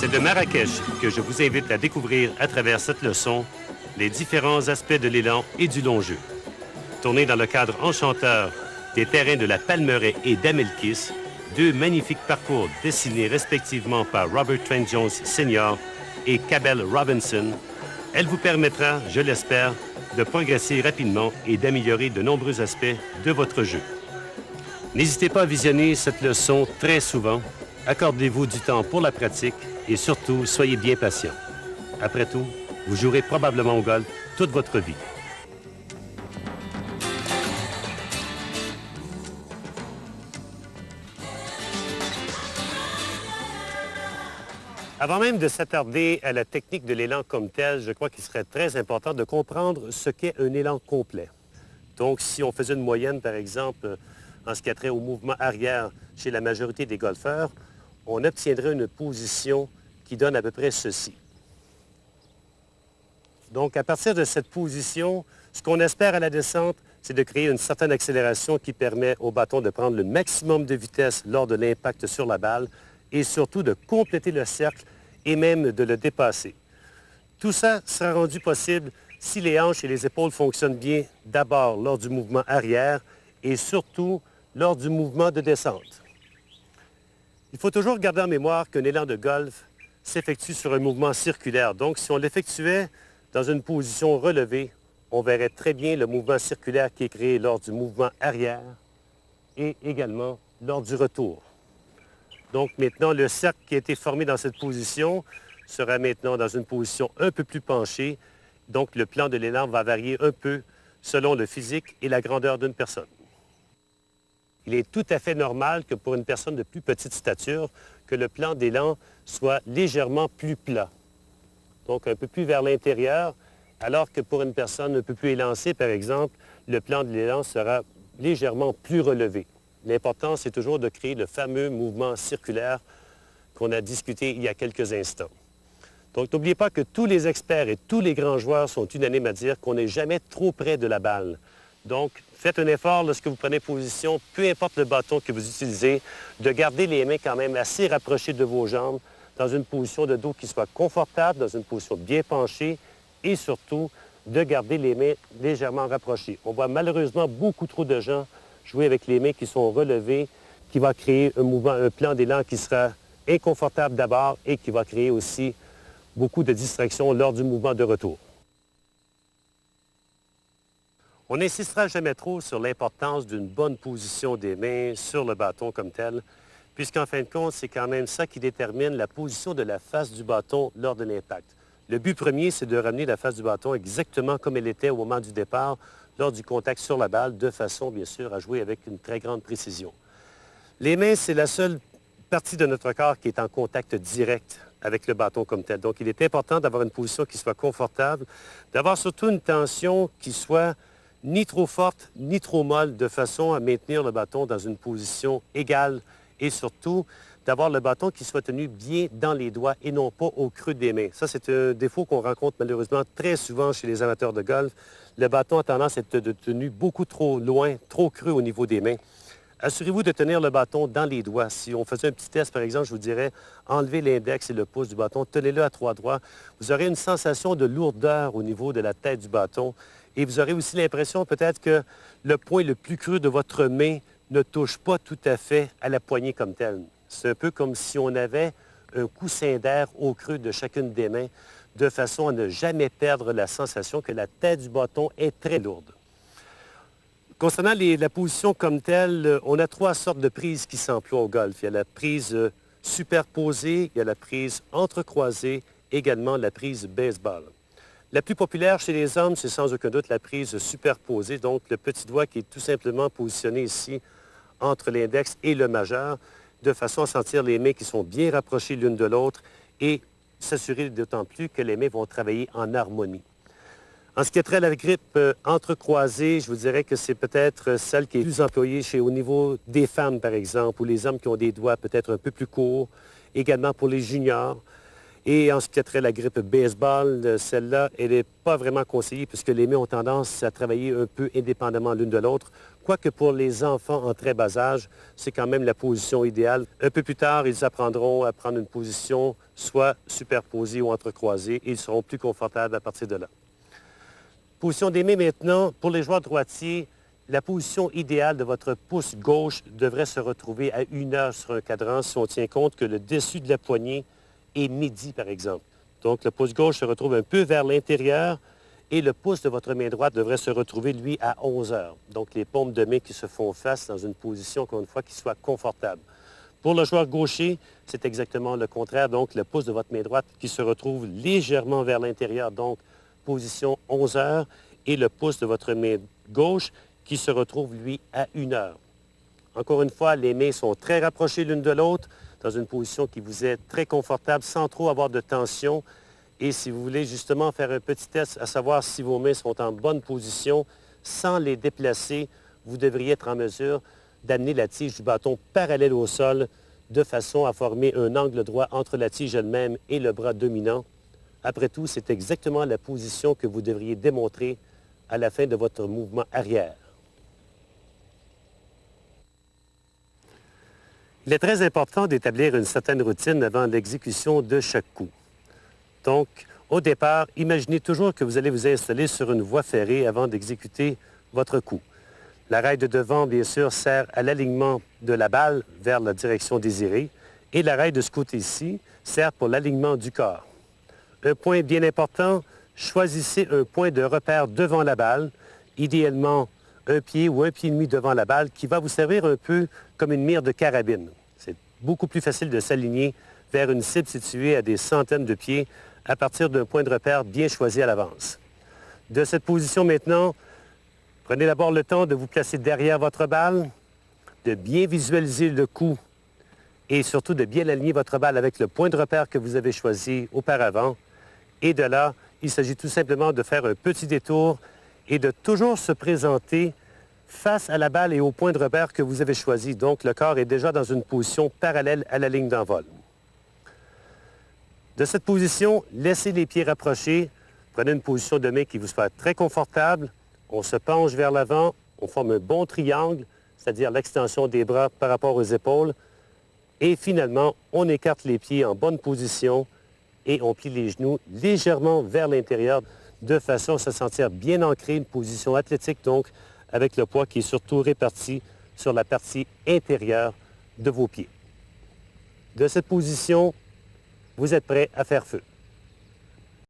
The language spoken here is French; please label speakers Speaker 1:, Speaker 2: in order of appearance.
Speaker 1: C'est de Marrakech que je vous invite à découvrir à travers cette leçon les différents aspects de l'élan et du long jeu. Tourné dans le cadre enchanteur des terrains de la Palmeraie et d'Amelkis, deux magnifiques parcours dessinés respectivement par Robert Trent Jones Sr. et Cabell Robinson, elle vous permettra, je l'espère, de progresser rapidement et d'améliorer de nombreux aspects de votre jeu. N'hésitez pas à visionner cette leçon très souvent, accordez-vous du temps pour la pratique et surtout, soyez bien patient. Après tout, vous jouerez probablement au golf toute votre vie. Avant même de s'attarder à la technique de l'élan comme telle, je crois qu'il serait très important de comprendre ce qu'est un élan complet. Donc, si on faisait une moyenne, par exemple, en ce qui a trait au mouvement arrière chez la majorité des golfeurs, on obtiendrait une position qui donne à peu près ceci. Donc, à partir de cette position, ce qu'on espère à la descente, c'est de créer une certaine accélération qui permet au bâton de prendre le maximum de vitesse lors de l'impact sur la balle et surtout de compléter le cercle et même de le dépasser. Tout ça sera rendu possible si les hanches et les épaules fonctionnent bien d'abord lors du mouvement arrière et surtout lors du mouvement de descente. Il faut toujours garder en mémoire qu'un élan de golf s'effectue sur un mouvement circulaire. Donc, si on l'effectuait dans une position relevée, on verrait très bien le mouvement circulaire qui est créé lors du mouvement arrière et également lors du retour. Donc maintenant, le cercle qui a été formé dans cette position sera maintenant dans une position un peu plus penchée. Donc le plan de l'élan va varier un peu selon le physique et la grandeur d'une personne. Il est tout à fait normal que pour une personne de plus petite stature, que le plan d'élan soit légèrement plus plat. Donc un peu plus vers l'intérieur, alors que pour une personne un peu plus élancée, par exemple, le plan de l'élan sera légèrement plus relevé. L'important, c'est toujours de créer le fameux mouvement circulaire qu'on a discuté il y a quelques instants. Donc, n'oubliez pas que tous les experts et tous les grands joueurs sont unanimes à dire qu'on n'est jamais trop près de la balle. Donc, faites un effort lorsque vous prenez position, peu importe le bâton que vous utilisez, de garder les mains quand même assez rapprochées de vos jambes, dans une position de dos qui soit confortable, dans une position bien penchée et surtout de garder les mains légèrement rapprochées. On voit malheureusement beaucoup trop de gens jouer avec les mains qui sont relevées, qui va créer un mouvement, un plan d'élan qui sera inconfortable d'abord et qui va créer aussi beaucoup de distractions lors du mouvement de retour. On n'insistera jamais trop sur l'importance d'une bonne position des mains sur le bâton comme tel, puisqu'en fin de compte, c'est quand même ça qui détermine la position de la face du bâton lors de l'impact. Le but premier, c'est de ramener la face du bâton exactement comme elle était au moment du départ, lors du contact sur la balle, de façon, bien sûr, à jouer avec une très grande précision. Les mains, c'est la seule partie de notre corps qui est en contact direct avec le bâton comme tel. Donc, il est important d'avoir une position qui soit confortable, d'avoir surtout une tension qui soit ni trop forte, ni trop molle, de façon à maintenir le bâton dans une position égale et surtout d'avoir le bâton qui soit tenu bien dans les doigts et non pas au creux des mains. Ça, c'est un défaut qu'on rencontre malheureusement très souvent chez les amateurs de golf. Le bâton a tendance à être tenu beaucoup trop loin, trop creux au niveau des mains. Assurez-vous de tenir le bâton dans les doigts. Si on faisait un petit test, par exemple, je vous dirais, enlevez l'index et le pouce du bâton, tenez-le à 3 doigts. Vous aurez une sensation de lourdeur au niveau de la tête du bâton et vous aurez aussi l'impression peut-être que le point le plus creux de votre main ne touche pas tout à fait à la poignée comme telle. C'est un peu comme si on avait un coussin d'air au creux de chacune des mains, de façon à ne jamais perdre la sensation que la tête du bâton est très lourde. Concernant la position comme telle, on a 3 sortes de prises qui s'emploient au golf. Il y a la prise superposée, il y a la prise entrecroisée, également la prise baseball. La plus populaire chez les hommes, c'est sans aucun doute la prise superposée, donc le petit doigt qui est tout simplement positionné ici entre l'index et le majeur, de façon à sentir les mains qui sont bien rapprochées l'une de l'autre et s'assurer d'autant plus que les mains vont travailler en harmonie. En ce qui est trait à la grippe entrecroisée, je vous dirais que c'est peut-être celle qui est plus employée au niveau des femmes, par exemple, ou les hommes qui ont des doigts peut-être un peu plus courts, également pour les juniors. Et en ce qui a trait à la grippe baseball, celle-là, elle n'est pas vraiment conseillée puisque les mains ont tendance à travailler un peu indépendamment l'une de l'autre. Quoique pour les enfants en très bas âge, c'est quand même la position idéale. Un peu plus tard, ils apprendront à prendre une position soit superposée ou entrecroisée et ils seront plus confortables à partir de là. Position des mains maintenant, pour les joueurs droitiers, la position idéale de votre pouce gauche devrait se retrouver à 1 heure sur un cadran si on tient compte que le dessus de la poignée est midi, par exemple. Donc, le pouce gauche se retrouve un peu vers l'intérieur et le pouce de votre main droite devrait se retrouver, lui, à 11 heures. Donc, les paumes de main qui se font face dans une position, encore une fois, qui soit confortable. Pour le joueur gaucher, c'est exactement le contraire. Donc, le pouce de votre main droite qui se retrouve légèrement vers l'intérieur, donc position 11 heures, et le pouce de votre main gauche qui se retrouve, lui, à 1 heure. Encore une fois, les mains sont très rapprochées l'une de l'autre, dans une position qui vous est très confortable, sans trop avoir de tension. Et si vous voulez justement faire un petit test à savoir si vos mains sont en bonne position, sans les déplacer, vous devriez être en mesure d'amener la tige du bâton parallèle au sol, de façon à former un angle droit entre la tige elle-même et le bras dominant. Après tout, c'est exactement la position que vous devriez démontrer à la fin de votre mouvement arrière. Il est très important d'établir une certaine routine avant l'exécution de chaque coup. Donc, au départ, imaginez toujours que vous allez vous installer sur une voie ferrée avant d'exécuter votre coup. La raille de devant, bien sûr, sert à l'alignement de la balle vers la direction désirée et la raille de ce côté-ci sert pour l'alignement du corps. Un point bien important, choisissez un point de repère devant la balle, idéalement un pied ou un pied et demi devant la balle qui va vous servir un peu comme une mire de carabine. C'est beaucoup plus facile de s'aligner vers une cible située à des centaines de pieds à partir d'un point de repère bien choisi à l'avance. De cette position maintenant, prenez d'abord le temps de vous placer derrière votre balle, de bien visualiser le coup et surtout de bien aligner votre balle avec le point de repère que vous avez choisi auparavant. Et de là, il s'agit tout simplement de faire un petit détour et de toujours se présenter face à la balle et au point de repère que vous avez choisi. Donc, le corps est déjà dans une position parallèle à la ligne d'envol. De cette position, laissez les pieds rapprochés. Prenez une position de main qui vous soit très confortable. On se penche vers l'avant. On forme un bon triangle, c'est-à-dire l'extension des bras par rapport aux épaules. Et finalement, on écarte les pieds en bonne position et on plie les genoux légèrement vers l'intérieur de façon à se sentir bien ancré, une position athlétique donc, avec le poids qui est surtout réparti sur la partie intérieure de vos pieds. De cette position, vous êtes prêt à faire feu.